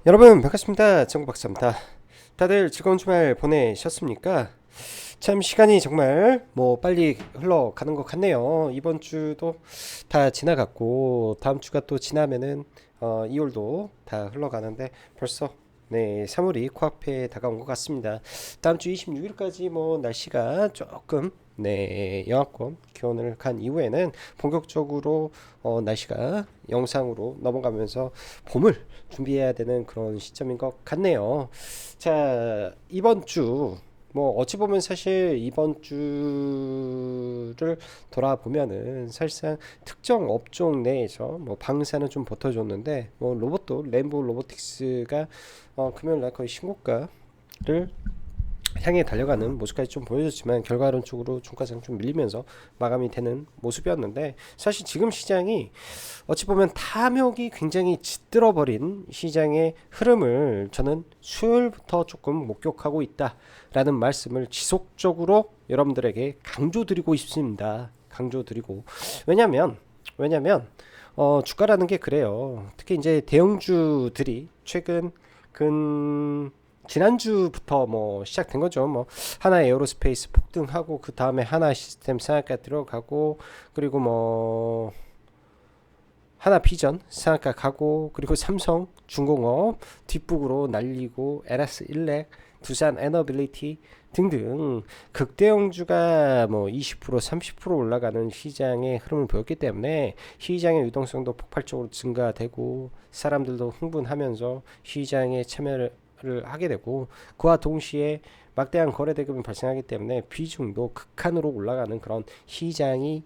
여러분 반갑습니다. 정국박사입니다. 다들 즐거운 주말 보내셨습니까? 참 시간이 정말 빨리 흘러가는 것 같네요. 이번 주도 다 지나갔고 다음 주가 또 지나면은 2월도 다 흘러가는데 벌써 3월이 코앞에 다가온 것 같습니다. 다음 주 26일까지 날씨가 조금 영하권 기온을 간 이후에는 본격적으로 날씨가 영상으로 넘어가면서 봄을 준비해야 되는 그런 시점인 것 같네요. 자, 이번 주 어찌 보면 사실 이번 주를 돌아보면은 사실상 특정 업종 내에서 방사는 좀 버텨줬는데 로봇도 램보 로보틱스가 금요일 날 거의 신고가를 향해 달려가는 모습까지 좀 보여줬지만 결과론적으로 종가상 좀 밀리면서 마감이 되는 모습이었는데, 사실 지금 시장이 어찌 보면 탐욕이 굉장히 짙들어 버린 시장의 흐름을 저는 수요일부터 조금 목격하고 있다라는 말씀을 지속적으로 여러분들에게 강조드리고 있습니다. 강조드리고, 왜냐면 주가라는 게 그래요. 특히 이제 대형주들이 최근 근 지난주부터 시작된 거죠. 하나 에어로스페이스 폭등하고 그 다음에 하나 시스템 상한가 들어가고, 그리고 하나 비전 상한가 가고, 그리고 삼성 중공업 뒷북으로 날리고, 에라스 일렉, 두산 에너빌리티 등등 극대형주가 20% 30% 올라가는 시장의 흐름을 보였기 때문에 시장의 유동성도 폭발적으로 증가되고 사람들도 흥분하면서 시장에 참여를 하게 되고, 그와 동시에 막대한 거래 대금이 발생하기 때문에 비중도 극한으로 올라가는 그런 시장이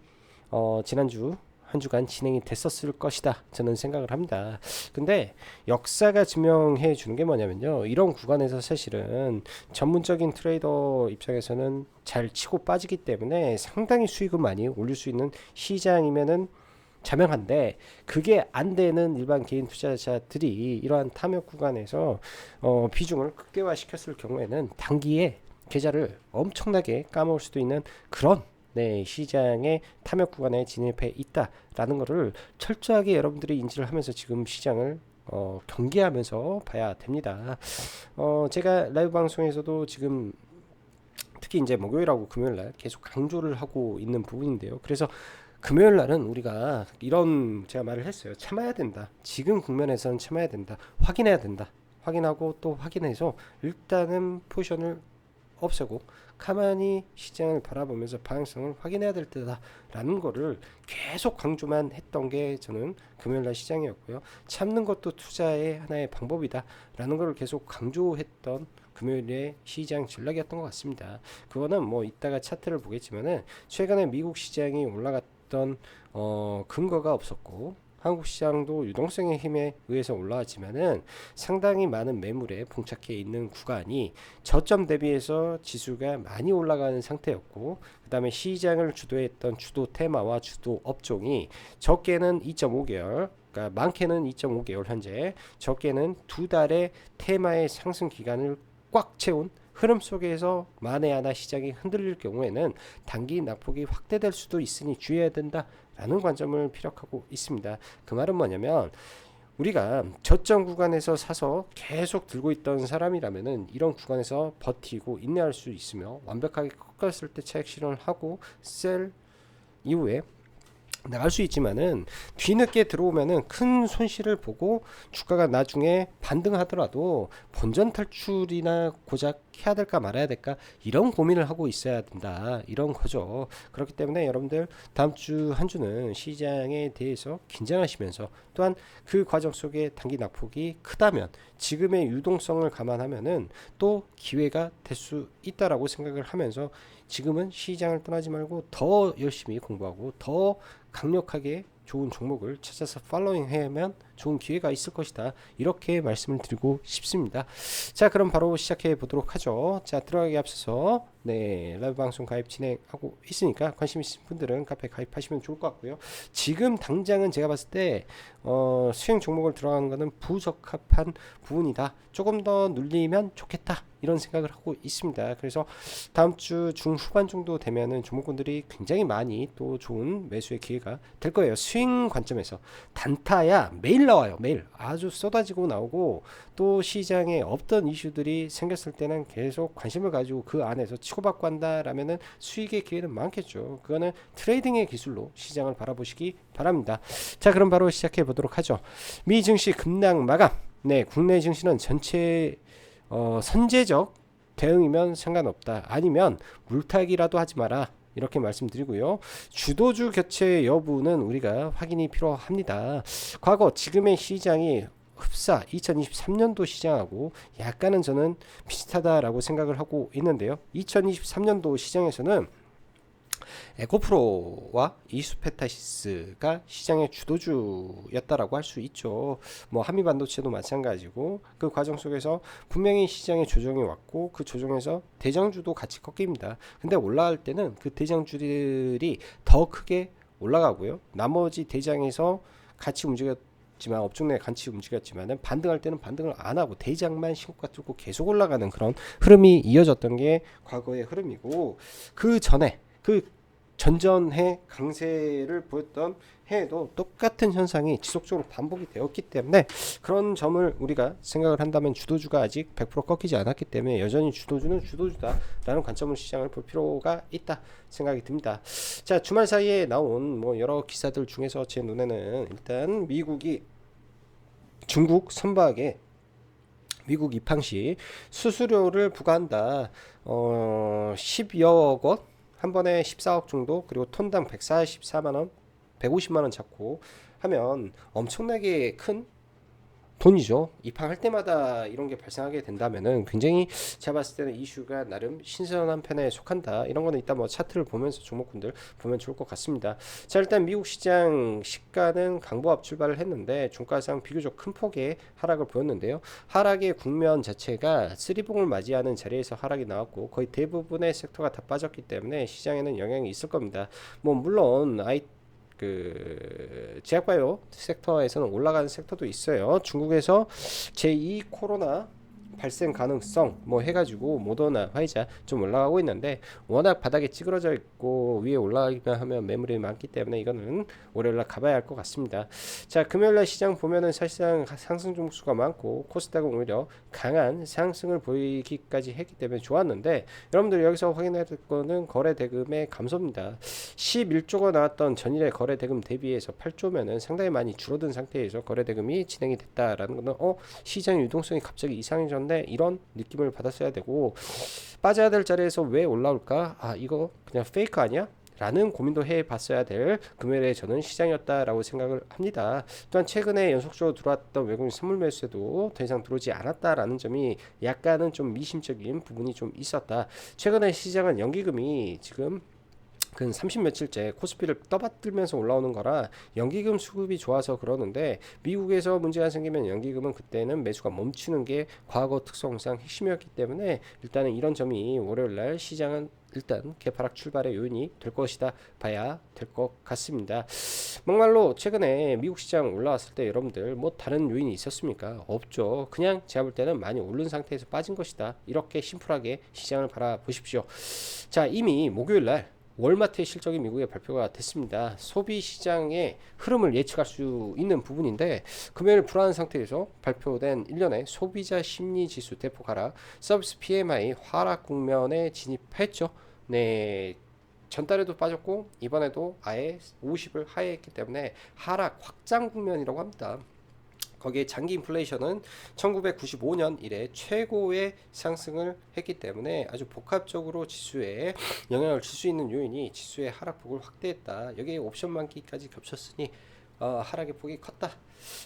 지난주 한 주간 진행이 됐었을 것이다 저는 생각을 합니다. 근데 역사가 증명해 주는 게 뭐냐면요, 이런 구간에서 사실은 전문적인 트레이더 입장에서는 잘 치고 빠지기 때문에 상당히 수익을 많이 올릴 수 있는 시장이면은 자명한데, 그게 안 되는 일반 개인 투자자들이 이러한 탐욕 구간에서 비중을 극대화시켰을 경우에는 단기에 계좌를 엄청나게 까먹을 수도 있는 그런 시장의 탐욕 구간에 진입해 있다라는 것을 철저하게 여러분들이 인지를 하면서 지금 시장을 경계하면서 봐야 됩니다. 제가 라이브 방송에서도 지금 특히 이제 목요일하고 금요일날 계속 강조를 하고 있는 부분인데요. 그래서 금요일 날은 우리가 이런 제가 말을 했어요. 참아야 된다. 지금 국면에서는 참아야 된다. 확인해야 된다. 확인하고 또 확인해서 일단은 포지션을 없애고 가만히 시장을 바라보면서 방향성을 확인해야 될 때다라는 거를 계속 강조만 했던 게 저는 금요일날 시장이었고요. 참는 것도 투자의 하나의 방법이다라는 걸 계속 강조했던 금요일의 시장 전략이었던 것 같습니다. 그거는 이따가 차트를 보겠지만은 최근에 미국 시장이 올라갔던 근거가 없었고, 한국 시장도 유동성의 힘에 의해서 올라왔지만은 상당히 많은 매물에 봉착해 있는 구간이 저점 대비해서 지수가 많이 올라가는 상태였고, 그 다음에 시장을 주도했던 주도 테마와 주도 업종이 적게는 2.5개월, 그러니까 많게는 2.5개월 현재, 적게는 두 달의 테마의 상승 기간을 꽉 채운 흐름 속에서 만에 하나 시장이 흔들릴 경우에는 단기 낙폭이 확대될 수도 있으니 주의해야 된다라는 관점을 피력하고 있습니다. 그 말은 뭐냐면, 우리가 저점 구간에서 사서 계속 들고 있던 사람이라면은 이런 구간에서 버티고 인내할 수 있으며, 완벽하게 꺾었을 때 차익 실현을 하고 셀 이후에 나갈 수 있지만은 뒤늦게 들어오면은 큰 손실을 보고 주가가 나중에 반등하더라도 본전 탈출이나 고작 해야 될까 말아야 될까 이런 고민을 하고 있어야 된다, 이런 거죠. 그렇기 때문에 여러분들 다음 주 한 주는 시장에 대해서 긴장하시면서, 또한 그 과정 속에 단기 낙폭이 크다면 지금의 유동성을 감안하면은 또 기회가 될 수 있다라고 생각을 하면서, 지금은 시장을 떠나지 말고 더 열심히 공부하고 더 강력하게 좋은 종목을 찾아서 팔로잉 하면 좋은 기회가 있을 것이다, 이렇게 말씀을 드리고 싶습니다. 자, 그럼 바로 시작해 보도록 하죠. 자, 들어가기 앞서서 네, 라이브 방송 가입 진행하고 있으니까 관심 있으신 분들은 카페 가입하시면 좋을 것 같고요. 지금 당장은 제가 봤을 때 수익 종목을 들어가는 것은 부적합한 부분이다. 조금 더 눌리면 좋겠다. 이런 생각을 하고 있습니다. 그래서 다음 주 중후반 정도 되면은 종목군들이 굉장히 많이 또 좋은 매수의 기회가 될 거예요. 스윙 관점에서 단타야 매일 나와요. 매일 아주 쏟아지고 나오고 또 시장에 없던 이슈들이 생겼을 때는 계속 관심을 가지고 그 안에서 치고받고 한다라면은 수익의 기회는 많겠죠. 그거는 트레이딩의 기술로 시장을 바라보시기 바랍니다. 자, 그럼 바로 시작해 보도록 하죠. 미 증시 급락 마감. 네, 국내 증시는 전체 선제적 대응이면 상관없다. 아니면 물타기라도 하지 마라. 이렇게 말씀드리고요. 주도주 교체 여부는 우리가 확인이 필요합니다. 과거 지금의 시장이 흡사 2023년도 시장하고 약간은 저는 비슷하다라고 생각을 하고 있는데요. 2023년도 시장에서는 에코프로와 이수페타시스가 시장의 주도주였다라고 할 수 있죠. 뭐 한미반도체도 마찬가지고 그 과정 속에서 분명히 시장의 조정이 왔고 그 조정에서 대장주도 같이 꺾입니다. 근데 올라갈 때는 그 대장주들이 더 크게 올라가고요. 나머지 대장에서 같이 움직였지만 업종 내 같이 움직였지만은 반등할 때는 반등을 안 하고 대장만 신고가 뚫고 계속 올라가는 그런 흐름이 이어졌던 게 과거의 흐름이고 그 전에 그 전전해 강세를 보였던 해에도 똑같은 현상이 지속적으로 반복이 되었기 때문에 그런 점을 우리가 생각을 한다면 주도주가 아직 100% 꺾이지 않았기 때문에 여전히 주도주는 주도주다라는 관점을 시장을 볼 필요가 있다 생각이 듭니다. 자, 주말 사이에 나온 뭐 여러 기사들 중에서 제 눈에는 일단 미국이 중국 선박에 미국 입항 시 수수료를 부과한다. 10여억 원 한 번에 14억 정도 그리고 톤당 144만원 150만원 잡고 하면 엄청나게 큰 돈이죠. 입항할 때마다 이런 게 발생하게 된다면은 굉장히 제가 봤을 때는 이슈가 나름 신선한 편에 속한다. 이런 거는 이따 뭐 차트를 보면서 종목군들 보면 좋을 것 같습니다. 자, 일단 미국 시장 시가는 강보합 출발을 했는데 종가상 비교적 큰 폭의 하락을 보였는데요. 하락의 국면 자체가 쓰리봉을 맞이하는 자리에서 하락이 나왔고 거의 대부분의 섹터가 다 빠졌기 때문에 시장에는 영향이 있을 겁니다. 뭐 물론 제약바이오 섹터에서는 올라가는 섹터도 있어요. 중국에서 제2 코로나 발생 가능성 뭐 해가지고 모더나 화이자 좀 올라가고 있는데 워낙 바닥에 찌그러져 있고 위에 올라가기만 하면 매물이 많기 때문에 이거는 월요일날 가봐야 할 것 같습니다. 자, 금요일날 시장 보면은 사실상 상승 종수가 많고 코스닥은 오히려 강한 상승을 보이기까지 했기 때문에 좋았는데 여러분들 여기서 확인해야 될 거는 거래 대금의 감소입니다. 11조가 나왔던 전일의 거래 대금 대비해서 8조면은 상당히 많이 줄어든 상태에서 거래 대금이 진행이 됐다라는 거는 시장 유동성이 갑자기 이상해졌는데 이런 느낌을 받았어야 되고 빠져야 될 자리에서 왜 올라올까? 아, 이거 그냥 페이크 아니야? 라는 고민도 해봤어야 될 금요일에 저는 시장이었다라고 생각을 합니다. 또한 최근에 연속적으로 들어왔던 외국인 선물 매수에도 더 이상 들어오지 않았다라는 점이 약간은 좀 미심적인 부분이 좀 있었다. 최근에 시장은 연기금이 지금 근 30 며칠째 코스피를 떠받들면서 올라오는 거라 연기금 수급이 좋아서 그러는데 미국에서 문제가 생기면 연기금은 그때는 매수가 멈추는 게 과거 특성상 핵심이었기 때문에 일단은 이런 점이 월요일날 시장은 일단 개파락 출발의 요인이 될 것이다 봐야 될 것 같습니다. 막말로 최근에 미국 시장 올라왔을 때 여러분들 뭐 다른 요인이 있었습니까? 없죠. 그냥 제가 볼 때는 많이 오른 상태에서 빠진 것이다. 이렇게 심플하게 시장을 바라보십시오. 자, 이미 목요일날 월마트의 실적이 미국에 발표가 됐습니다. 소비 시장의 흐름을 예측할 수 있는 부분인데 금요일 불안한 상태에서 발표된 1년의 소비자 심리 지수 대폭 하락, 서비스 PMI 하락 국면에 진입했죠. 네. 전달에도 빠졌고 이번에도 아예 50을 하회했기 때문에 하락 확장 국면이라고 합니다. 거기에 장기 인플레이션은 1995년 이래 최고의 상승을 했기 때문에 아주 복합적으로 지수에 영향을 줄 수 있는 요인이 지수의 하락폭을 확대했다. 여기에 옵션 만기까지 겹쳤으니 하락의 폭이 컸다.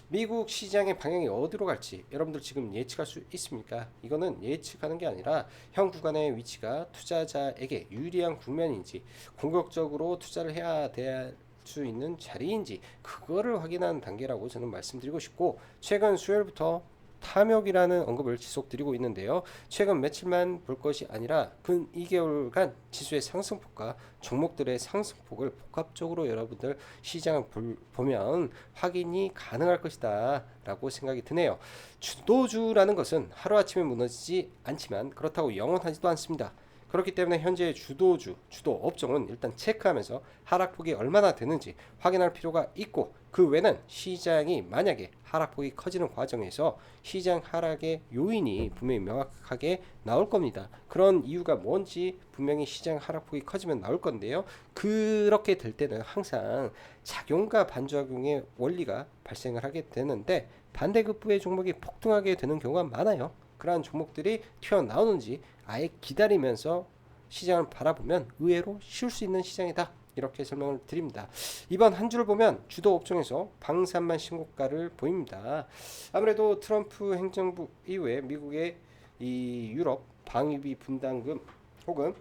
미국 시장의 방향이 어디로 갈지 여러분들 지금 예측할 수 있습니까? 이거는 예측하는 게 아니라 현 구간의 위치가 투자자에게 유리한 국면인지 공격적으로 투자를 해야 될 수 있는 자리인지 그거를 확인하는 단계라고 저는 말씀드리고 싶고 최근 수요일부터 탐욕이라는 언급을 지속드리고 있는데요. 최근 며칠만 볼 것이 아니라 근 2개월간 지수의 상승폭과 종목들의 상승폭을 복합적으로 여러분들 시장을 보면 확인이 가능할 것이다 라고 생각이 드네요. 주도주라는 것은 하루아침에 무너지지 않지만 그렇다고 영원하지도 않습니다. 그렇기 때문에 현재 주도주, 주도 업종은 일단 체크하면서 하락폭이 얼마나 되는지 확인할 필요가 있고, 그 외에는 시장이 만약에 하락폭이 커지는 과정에서 시장 하락의 요인이 분명히 명확하게 나올 겁니다. 그런 이유가 뭔지 분명히 시장 하락폭이 커지면 나올 건데요. 그렇게 될 때는 항상 작용과 반작용의 원리가 발생을 하게 되는데, 반대급부의 종목이 폭등하게 되는 경우가 많아요. 그러한 종목들이 튀어나오는지 아예 기다리면서 시장을 바라보면 의외로 쉬울 수 있는 시장이다, 이렇게 설명을 드립니다. 이번 한 주를 보면 주도 업종에서 방산만 신고가를 보입니다. 아무래도 트럼프 행정부 이후에 미국의 이 유럽 방위비 분담금 혹은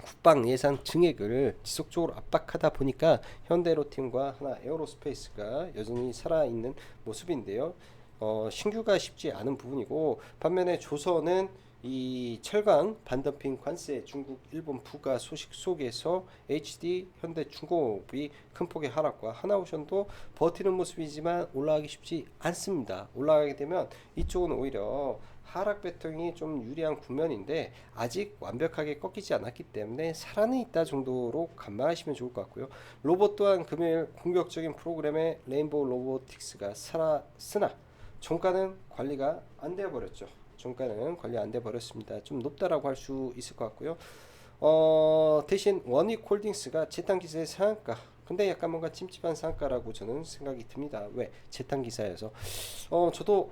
국방 예산 증액을 지속적으로 압박하다 보니까 현대로템과 하나 에어로스페이스가 여전히 살아있는 모습인데요. 신규가 쉽지 않은 부분이고, 반면에 조선은 이 철강 반덤핑 관세 중국 일본 부가 소식 속에서 HD 현대중공업이 큰 폭의 하락과 하나오션도 버티는 모습이지만 올라가기 쉽지 않습니다. 올라가게 되면 이쪽은 오히려 하락 배팅이 좀 유리한 국면인데 아직 완벽하게 꺾이지 않았기 때문에 살아는 있다 정도로 감안하시면 좋을 것 같고요. 로봇 또한 금요일 공격적인 프로그램에 레인보우 로보틱스가 살았으나 종가는 관리가 안 되어 버렸죠. 종가는 관리 안 돼 버렸습니다. 좀 높다라고 할 수 있을 것 같고요. 대신 원익홀딩스가 재탕기사의 상한가, 근데 약간 뭔가 찜찜한 상한가라고 저는 생각이 듭니다. 왜? 재탕기사여서. 저도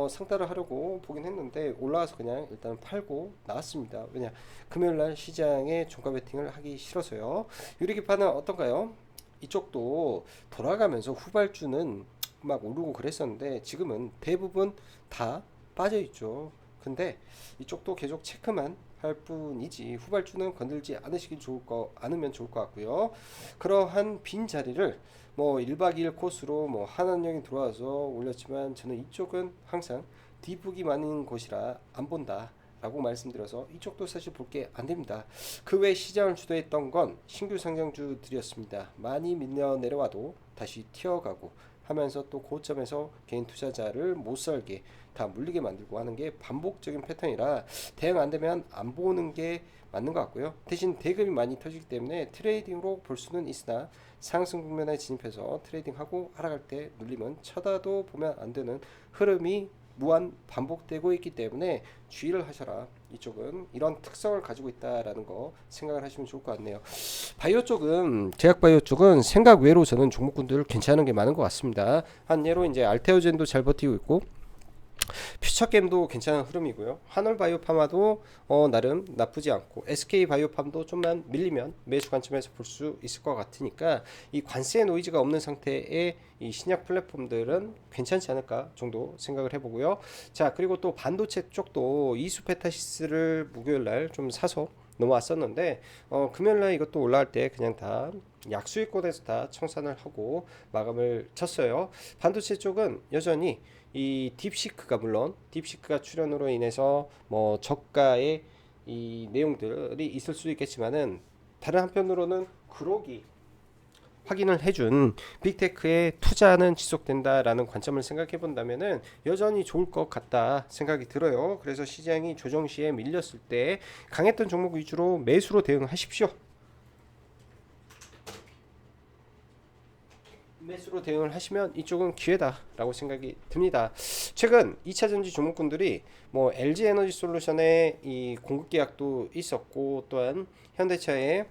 상따를 하려고 보긴 했는데 올라와서 그냥 일단 팔고 나왔습니다. 왜냐? 금요일날 시장에 종가 베팅을 하기 싫어서요. 유리기판은 어떤가요? 이쪽도 돌아가면서 후발주는 막 오르고 그랬었는데 지금은 대부분 다 빠져있죠. 근데 이쪽도 계속 체크만 할 뿐이지 후발주는 건들지 않으면 좋을 것 같고요. 그러한 빈 자리를 뭐 1박 2일 코스로 뭐 한한령이 들어와서 올렸지만 저는 이쪽은 항상 디북이 많은 곳이라 안 본다 라고 말씀드려서 이쪽도 사실 볼 게 안 됩니다. 그 외 시장을 주도했던 건 신규 상장주들이었습니다. 많이 밀려 내려와도 다시 튀어가고 하면서 또 고점에서 개인 투자자를 못 살게 다 물리게 만들고 하는 게 반복적인 패턴이라 대응 안 되면 안 보는 게 맞는 것 같고요. 대신 대금이 많이 터지기 때문에 트레이딩으로 볼 수는 있으나 상승 국면에 진입해서 트레이딩하고 하락할 때 눌리면 쳐다도 보면 안 되는 흐름이 무한 반복되고 있기 때문에 주의를 하셔라. 이쪽은 이런 특성을 가지고 있다라는 거 생각을 하시면 좋을 것 같네요. 바이오 쪽은 제약바이오 쪽은 생각 외로 저는 종목군들 괜찮은 게 많은 것 같습니다. 한 예로 이제 알테오젠도 잘 버티고 있고 퓨처겜도 괜찮은 흐름이고요. 한올바이오파마도 나름 나쁘지 않고 SK바이오팜도 좀만 밀리면 매수 관점에서 볼 수 있을 것 같으니까 이 관세 노이즈가 없는 상태의 이 신약 플랫폼들은 괜찮지 않을까 정도 생각을 해보고요. 자, 그리고 또 반도체 쪽도 이수페타시스를 목요일날 좀 사서 넘어왔었는데 금요일날 이것도 올라갈 때 그냥 다 약수익권에서 다 청산을 하고 마감을 쳤어요. 반도체 쪽은 여전히 이 딥시크가 물론 딥시크가 출연으로 인해서 뭐 저가의 이 내용들이 있을 수 있겠지만은 다른 한편으로는 그로기 확인을 해준 빅테크의 투자는 지속된다라는 관점을 생각해 본다면은 여전히 좋을 것 같다 생각이 들어요. 그래서 시장이 조정 시에 밀렸을 때 강했던 종목 위주로 매수로 대응하십시오. 매수로 대응을 하시면 이쪽은 기회다라고 생각이 듭니다. 최근 2차전지 종목군들이 뭐 LG에너지솔루션의 이 공급 계약도 있었고 또한 현대차의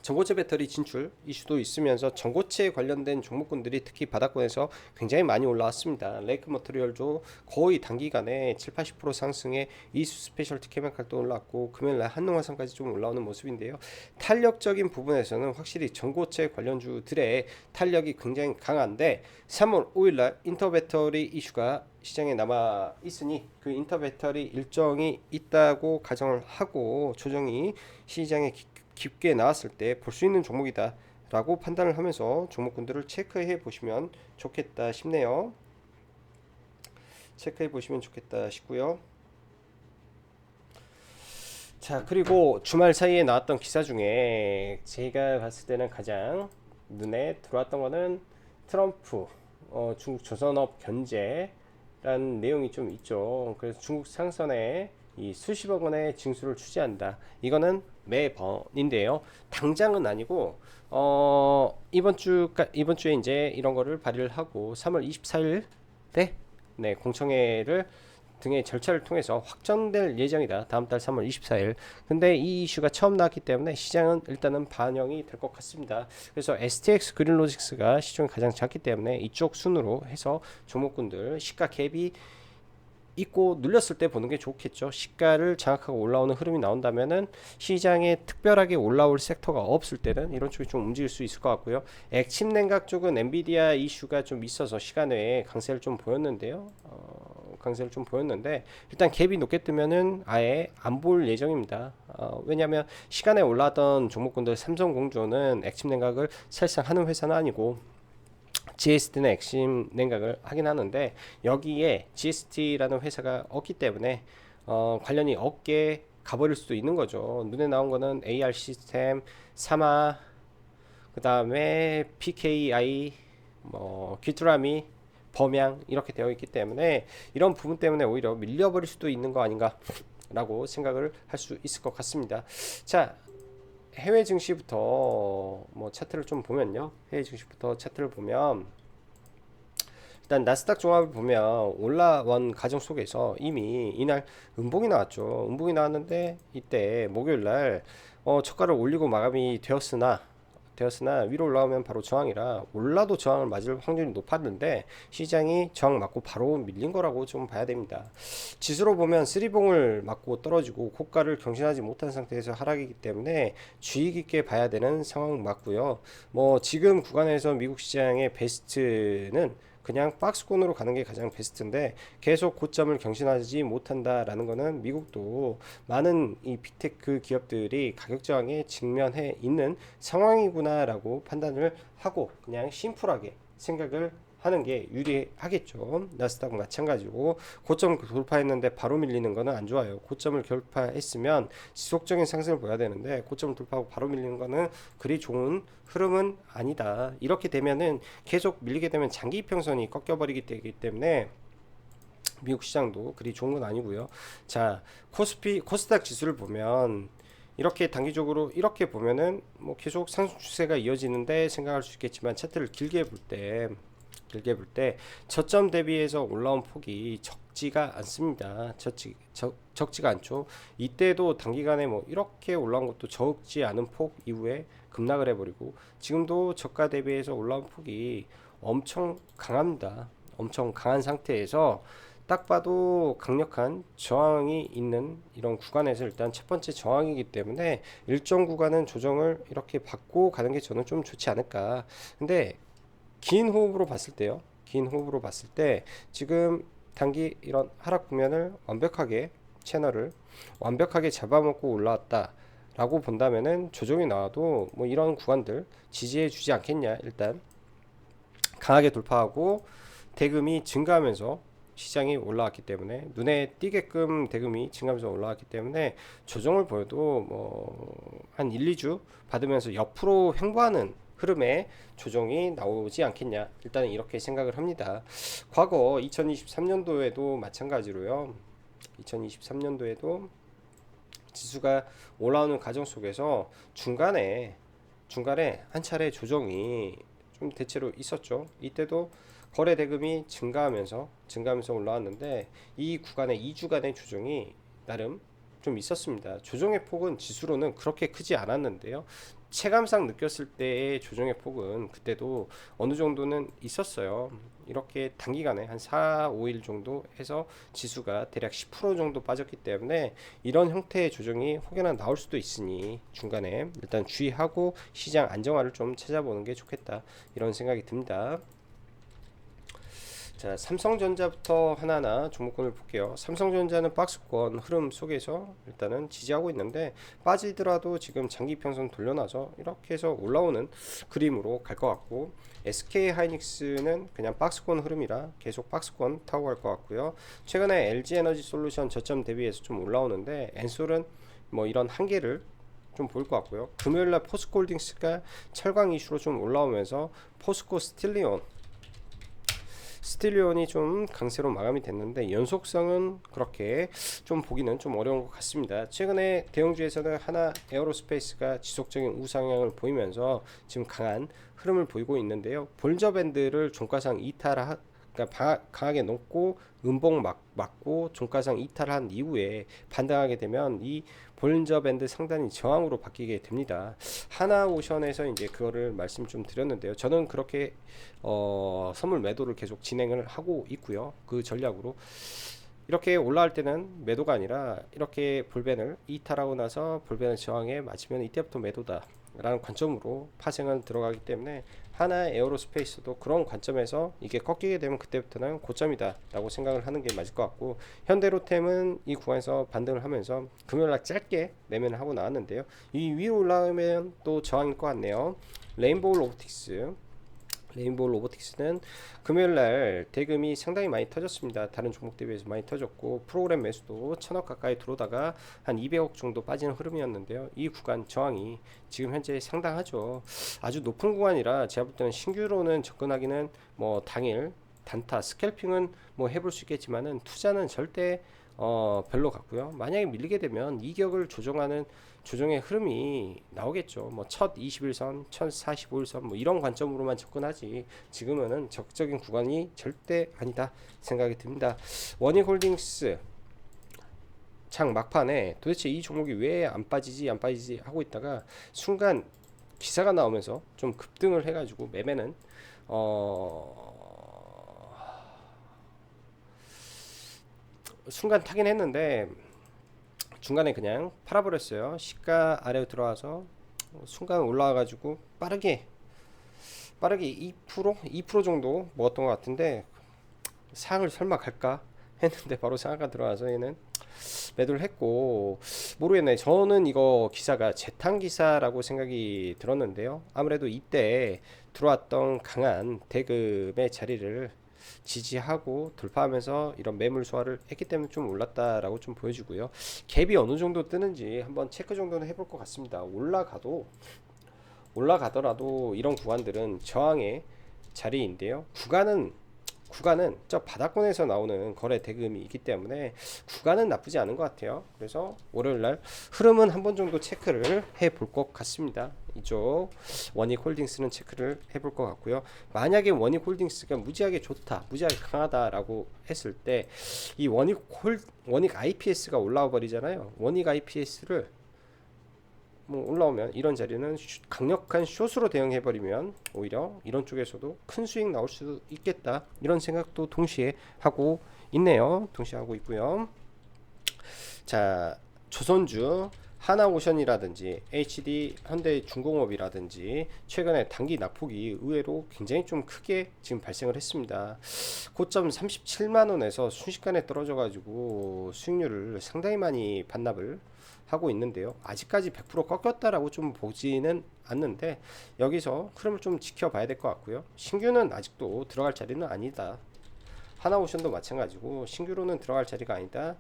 전고체 배터리 진출 이슈도 있으면서 전고체 관련된 종목군들이 특히 바닥권에서 굉장히 많이 올라왔습니다. 레이크 머터리얼도 거의 단기간에 7-80% 상승에 이수 스페셜티 케미칼도 올랐고 금요일날 한농화산까지 좀 올라오는 모습인데요. 탄력적인 부분에서는 확실히 전고체 관련주들의 탄력이 굉장히 강한데 3월 5일날 인터배터리 이슈가 시장에 남아 있으니 그 인터배터리 일정이 있다고 가정을 하고 조정이 시장에 깊게 나왔을 때 볼 수 있는 종목이다 라고 판단을 하면서 종목군들을 체크해 보시면 좋겠다 싶네요. 체크해 보시면 좋겠다 싶고요. 자, 그리고 주말 사이에 나왔던 기사 중에 제가 봤을 때는 가장 눈에 들어왔던 거는 트럼프 중국 조선업 견제라는 내용이 좀 있죠. 그래서 중국 상선에 이 수십억 원의 징수를 추지한다. 이거는 매번인데요. 당장은 아니고 이번 주에 이제 이런 거를 발의를 하고 3월 24일 네, 공청회를 등의 절차를 통해서 확정될 예정이다. 다음 달 3월 24일. 근데 이 이슈가 처음 나왔기 때문에 시장은 일단은 반영이 될 것 같습니다. 그래서 STX 그린로직스가 시총이 가장 작기 때문에 이쪽 순으로 해서 종목군들 시가 갭이 있고 눌렸을 때 보는 게 좋겠죠. 시가를 장악하고 올라오는 흐름이 나온다면은 시장에 특별하게 올라올 섹터가 없을 때는 이런 쪽이 좀 움직일 수 있을 것 같고요. 액침 냉각 쪽은 엔비디아 이슈가 좀 있어서 시간 외에 강세를 좀 보였는데요. 강세를 좀 보였는데 일단 갭이 높게 뜨면은 아예 안 볼 예정입니다. 왜냐하면 시간에 올라왔던 종목군들 삼성공조는 액침 냉각을 사실상 하는 회사는 아니고 GST는 액침 냉각을 하긴 하는데 여기에 GST라는 회사가 없기 때문에 관련이 없게 가버릴 수도 있는 거죠. 눈에 나온 거는 AR 시스템, 사마, 그 다음에 PKI, 귀뚜라미, 범양 이렇게 되어 있기 때문에 이런 부분 때문에 오히려 밀려버릴 수도 있는 거 아닌가 라고 생각을 할 수 있을 것 같습니다. 자, 해외 증시부터 차트를 좀 보면요. 해외 증시부터 차트를 보면 일단 나스닥 종합을 보면 올라온 과정 속에서 이미 이날 음봉이 나왔죠. 음봉이 나왔는데 이때 목요일날 저가를 올리고 마감이 되었으나 위로 올라오면 바로 저항이라 올라도 저항을 맞을 확률이 높았는데 시장이 저항 맞고 바로 밀린 거라고 좀 봐야 됩니다. 지수로 보면 쓰리봉을 맞고 떨어지고 고가를 경신하지 못한 상태에서 하락이기 때문에 주의 깊게 봐야 되는 상황 맞고요. 지금 구간에서 미국 시장의 베스트는 그냥 박스권으로 가는 게 가장 베스트인데 계속 고점을 경신하지 못한다라는 거는 미국도 많은 이 빅테크 기업들이 가격 저항에 직면해 있는 상황이구나라고 판단을 하고 그냥 심플하게 생각을 하는 게 유리하겠죠. 나스닥 마찬가지고 고점 돌파했는데 바로 밀리는 거는 안 좋아요. 고점을 돌파했으면 지속적인 상승을 보여야 되는데 고점을 돌파하고 바로 밀리는 거는 그리 좋은 흐름은 아니다. 이렇게 되면은 계속 밀리게 되면 장기 이평선이 꺾여버리기 되기 때문에 미국 시장도 그리 좋은 건 아니고요. 자, 코스닥 지수를 보면 이렇게 단기적으로 이렇게 보면은 계속 상승 추세가 이어지는데 생각할 수 있겠지만 차트를 길게 볼 때 저점 대비해서 올라온 폭이 적지가 않습니다. 적지가 않죠. 이때도 단기간에 이렇게 올라온 것도 적지 않은 폭 이후에 급락을 해버리고 지금도 저가 대비해서 올라온 폭이 엄청 강합니다. 엄청 강한 상태에서 딱 봐도 강력한 저항이 있는 이런 구간에서 일단 첫 번째 저항이기 때문에 일정 구간은 조정을 이렇게 받고 가는 게 저는 좀 좋지 않을까. 근데 긴 호흡으로 봤을 때 지금 단기 이런 하락 국면을 채널을 완벽하게 잡아먹고 올라왔다 라고 본다면은 조정이 나와도 이런 구간들 지지해 주지 않겠냐. 일단 강하게 돌파하고 대금이 증가하면서 시장이 올라왔기 때문에 눈에 띄게끔 대금이 증가하면서 올라왔기 때문에 조정을 보여도 한 1, 2주 받으면서 옆으로 횡보하는 흐름에 조정이 나오지 않겠냐. 일단 이렇게 생각을 합니다. 과거 2023년도에도 마찬가지로요. 2023년도에도 지수가 올라오는 과정 속에서 중간에 한 차례 조정이 좀 대체로 있었죠. 이때도 거래 대금이 증가하면서 올라왔는데 이 구간에 2주간의 조정이 나름 좀 있었습니다. 조정의 폭은 지수로는 그렇게 크지 않았는데요. 체감상 느꼈을 때의 조정의 폭은 그때도 어느 정도는 있었어요. 이렇게 단기간에 한 4, 5일 정도 해서 지수가 대략 10% 정도 빠졌기 때문에 이런 형태의 조정이 혹여나 나올 수도 있으니 중간에 일단 주의하고 시장 안정화를 좀 찾아보는 게 좋겠다. 이런 생각이 듭니다. 자, 삼성전자부터 하나하나 종목군을 볼게요. 삼성전자는 박스권 흐름 속에서 일단은 지지하고 있는데 빠지더라도 지금 장기평선 돌려놔서 이렇게 해서 올라오는 그림으로 갈 것 같고, SK하이닉스는 그냥 박스권 흐름이라 계속 박스권 타고 갈 것 같고요. 최근에 LG에너지솔루션 저점 대비해서 좀 올라오는데 엔솔은 뭐 이런 한계를 좀 보일 것 같고요. 금요일날 포스코홀딩스가 철강 이슈로 좀 올라오면서 포스코 스틸리온이 좀 강세로 마감이 됐는데 연속성은 그렇게 좀 보기는 좀 어려운 것 같습니다. 최근에 대형주에서는 하나 에어로스페이스가 지속적인 우상향을 보이면서 지금 강한 흐름을 보이고 있는데요. 볼저밴드를 종가상 그러니까 강하게 놓고 음봉 맞고 종가상 이탈한 이후에 반등하게 되면 이 볼린저 밴드 상단이 저항으로 바뀌게 됩니다. 하나오션에서 이제 그거를 말씀 좀 드렸는데요. 저는 그렇게 선물 매도를 계속 진행을 하고 있고요. 그 전략으로 이렇게 올라갈 때는 매도가 아니라 이렇게 볼벤을 이탈하고 나서 볼벤을 저항에 맞으면 이때부터 매도다 라는 관점으로 파생을 들어가기 때문에 하나 에어로스페이스도 그런 관점에서 이게 꺾이게 되면 그때부터는 고점이다 라고 생각을 하는 게 맞을 것 같고, 현대로템은 이 구간에서 반등을 하면서 금요일날 짧게 매매를 하고 나왔는데요. 이 위로 올라오면 또 저항일 것 같네요. 레인보우 로보틱스는 금요일날 대금이 상당히 많이 터졌습니다. 다른 종목 대비해서 많이 터졌고 프로그램 매수도 1000억 가까이 들어오다가 한 200억 정도 빠지는 흐름이었는데요. 이 구간 저항이 지금 현재 상당하죠. 아주 높은 구간이라 제가 볼 때는 신규로는 접근하기는 뭐 당일 단타 스캘핑은 뭐 해볼 수 있겠지만은 투자는 절대 별로 같고요. 만약에 밀리게 되면 이격을 조정의 흐름이 나오겠죠. 뭐 첫 21선, 첫 45일선 뭐 이런 관점으로만 접근하지 지금은 적극적인 구간이 절대 아니다 생각이 듭니다. 원익홀딩스 장 막판에 도대체 이 종목이 왜 안 빠지지 하고 있다가 순간 기사가 나오면서 좀 급등을 해가지고 매매는 순간 타긴 했는데 중간에 그냥 팔아버렸어요. 시가 아래로 들어와서 순간 올라와가지고 빠르게 2% 정도 먹었던 것 같은데 상을 설마 갈까 했는데 바로 상한가 들어와서 얘는 매도를 했고, 모르겠네. 저는 이거 기사가 재탕 기사라고 생각이 들었는데요. 아무래도 이때 들어왔던 강한 대금의 자리를 지지하고 돌파하면서 이런 매물 소화를 했기 때문에 좀 올랐다라고 좀 보여지고요. 갭이 어느 정도 뜨는지 한번 체크 정도는 해볼 것 같습니다. 올라가더라도 이런 구간들은 저항의 자리인데요. 구간은 저 바닥권에서 나오는 거래 대금이 있기 때문에 구간은 나쁘지 않은 것 같아요. 그래서 월요일날 흐름은 한 번 정도 체크를 해볼 것 같습니다. 이쪽 원익홀딩스는 체크를 해볼 것 같고요. 만약에 원익홀딩스가 무지하게 좋다, 무지하게 강하다라고 했을 때 이 원익 IPS가 올라와 버리잖아요. 원익 IPS를 뭐 올라오면 이런 자리는 강력한 숏으로 대응해버리면 오히려 이런 쪽에서도 큰 수익 나올 수 있겠다, 이런 생각도 동시에 하고 있네요. 동시에 하고 있고요. 자, 조선주 하나오션이라든지 HD 현대중공업이라든지 최근에 단기 낙폭이 의외로 굉장히 좀 크게 지금 발생을 했습니다. 고점 37만원에서 순식간에 떨어져 가지고 수익률을 상당히 많이 반납을 하고 있는데요. 아직까지 100% 꺾였다라고 좀 보지는 않는데 여기서 흐름을 좀 지켜봐야 될 것 같고요. 신규는 아직도 들어갈 자리는 아니다. 하나오션도 마찬가지고 신규로는 들어갈 자리가 아니다.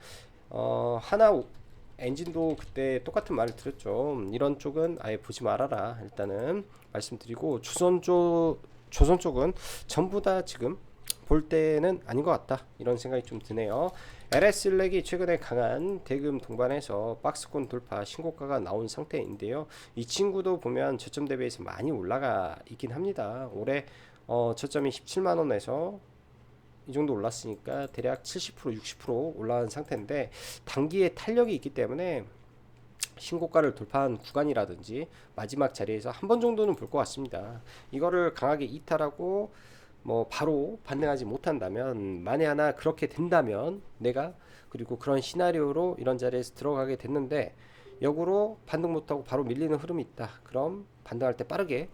하나 엔진도 그때 똑같은 말을 드렸죠. 이런 쪽은 아예 보지 말아라 일단은 말씀드리고, 조선 쪽은 전부 다 지금 볼 때는 아닌 것 같다, 이런 생각이 좀 드네요. LS일렉이 최근에 강한 대금 동반해서 박스권 돌파 신고가가 나온 상태인데요. 이 친구도 보면 저점 대비해서 많이 올라가 있긴 합니다. 올해 저점이 17만원에서 이 정도 올랐으니까 대략 70% 60% 올라간 상태인데 단기에 탄력이 있기 때문에 신고가를 돌파한 구간이라든지 마지막 자리에서 한 번 정도는 볼 것 같습니다. 이거를 강하게 이탈하고 뭐 바로 반등하지 못한다면, 만에 하나 그렇게 된다면 내가 그리고 그런 시나리오로 이런 자리에서 들어가게 됐는데 역으로 반등 못하고 바로 밀리는 흐름이 있다. 그럼 반등할 때 빠르게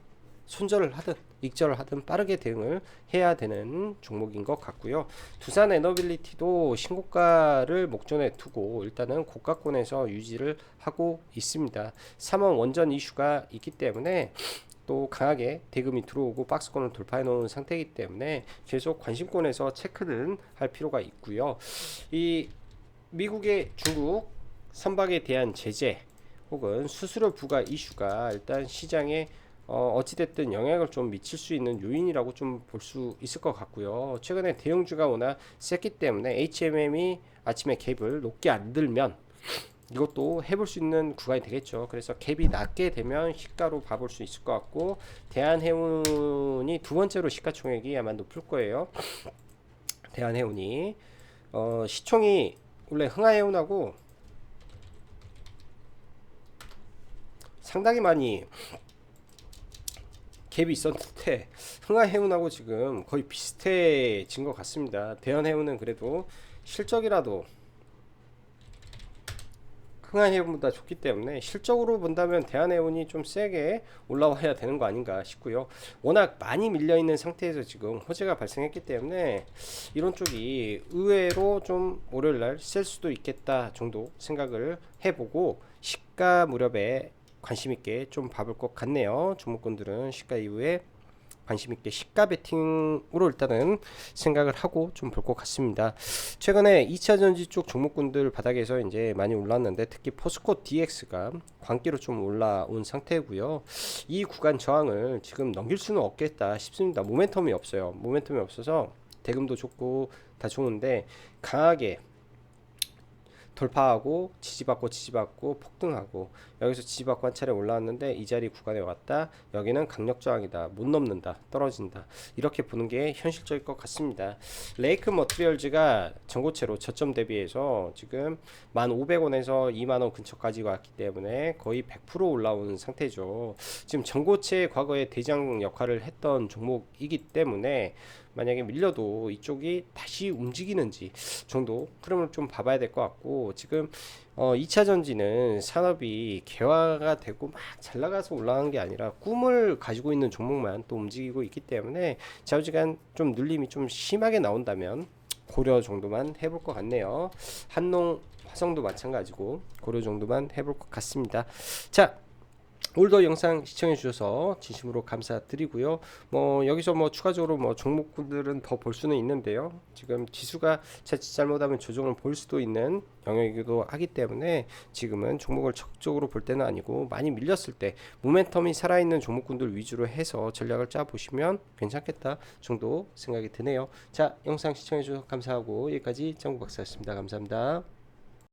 손절을 하든 익절을 하든 빠르게 대응을 해야 되는 종목인 것 같고요. 두산 에너빌리티도 신고가를 목전에 두고 일단은 고가권에서 유지를 하고 있습니다. 3원 원전 이슈가 있기 때문에 또 강하게 대금이 들어오고 박스권을 돌파해 놓은 상태이기 때문에 계속 관심권에서 체크는 할 필요가 있고요. 이 미국의 중국 선박에 대한 제재 혹은 수수료 부과 이슈가 일단 시장에 어찌됐든 영향을 좀 미칠 수 있는 요인이라고 좀 볼 수 있을 것 같고요. 최근에 대형주가 워낙 셌기 때문에 HMM이 아침에 갭을 높게 안 들면 이것도 해볼 수 있는 구간이 되겠죠. 그래서 갭이 낮게 되면 시가로 봐볼 수 있을 것 같고, 대한해운이 두 번째로 시가총액이 아마 높을 거예요. 대한해운이 시총이 원래 흥하해운하고 상당히 많이 갭이 있었는데 흥하해운하고 지금 거의 비슷해진 것 같습니다. 대한해운은 그래도 실적이라도 흥하해운보다 좋기 때문에 실적으로 본다면 대한해운이 좀 세게 올라와야 되는 거 아닌가 싶고요. 워낙 많이 밀려있는 상태에서 지금 호재가 발생했기 때문에 이런 쪽이 의외로 좀 월요일날 셀 수도 있겠다 정도 생각을 해보고 시가 무렵에 관심있게 좀 봐볼 것 같네요. 종목군들은 시가 이후에 관심있게 시가 베팅으로 일단은 생각을 하고 좀 볼 것 같습니다. 최근에 2차전지 쪽 종목군들 바닥에서 이제 많이 올랐는데 특히 포스코 DX가 광기로 좀 올라온 상태고요. 이 구간 저항을 지금 넘길 수는 없겠다 싶습니다. 모멘텀이 없어요. 모멘텀이 없어서 대금도 좋고 다 좋은데 강하게 돌파하고 지지받고 폭등하고 여기서 지지받고 한 차례 올라왔는데 이 자리 구간에 왔다. 여기는 강력 저항이다. 못 넘는다. 떨어진다. 이렇게 보는 게 현실적일 것 같습니다. 레이크 머티리얼즈가 전고체로 저점 대비해서 지금 1,500원에서 2만원 근처까지 왔기 때문에 거의 100% 올라온 상태죠. 지금 전고체 과거에 대장 역할을 했던 종목이기 때문에 만약에 밀려도 이쪽이 다시 움직이는지 정도 흐름을 좀 봐봐야 될 것 같고, 지금 2차 전지는 산업이 개화가 되고 막 잘 나가서 올라간 게 아니라 꿈을 가지고 있는 종목만 또 움직이고 있기 때문에 좌우지간 좀 눌림이 좀 심하게 나온다면 고려 정도만 해볼 것 같네요. 한농 화성도 마찬가지고 고려 정도만 해볼 것 같습니다. 자, 오늘도 영상 시청해 주셔서 진심으로 감사드리고요. 여기서 추가적으로 종목들은 더 볼 수는 있는데요. 지금 지수가 자칫 잘못하면 조정을 볼 수도 있는 영역이기도 하기 때문에 지금은 종목을 적극적으로 볼 때는 아니고 많이 밀렸을 때 모멘텀이 살아있는 종목군들 위주로 해서 전략을 짜 보시면 괜찮겠다 정도 생각이 드네요. 자, 영상 시청해 주셔서 감사하고 여기까지 정국박사였습니다. 감사합니다.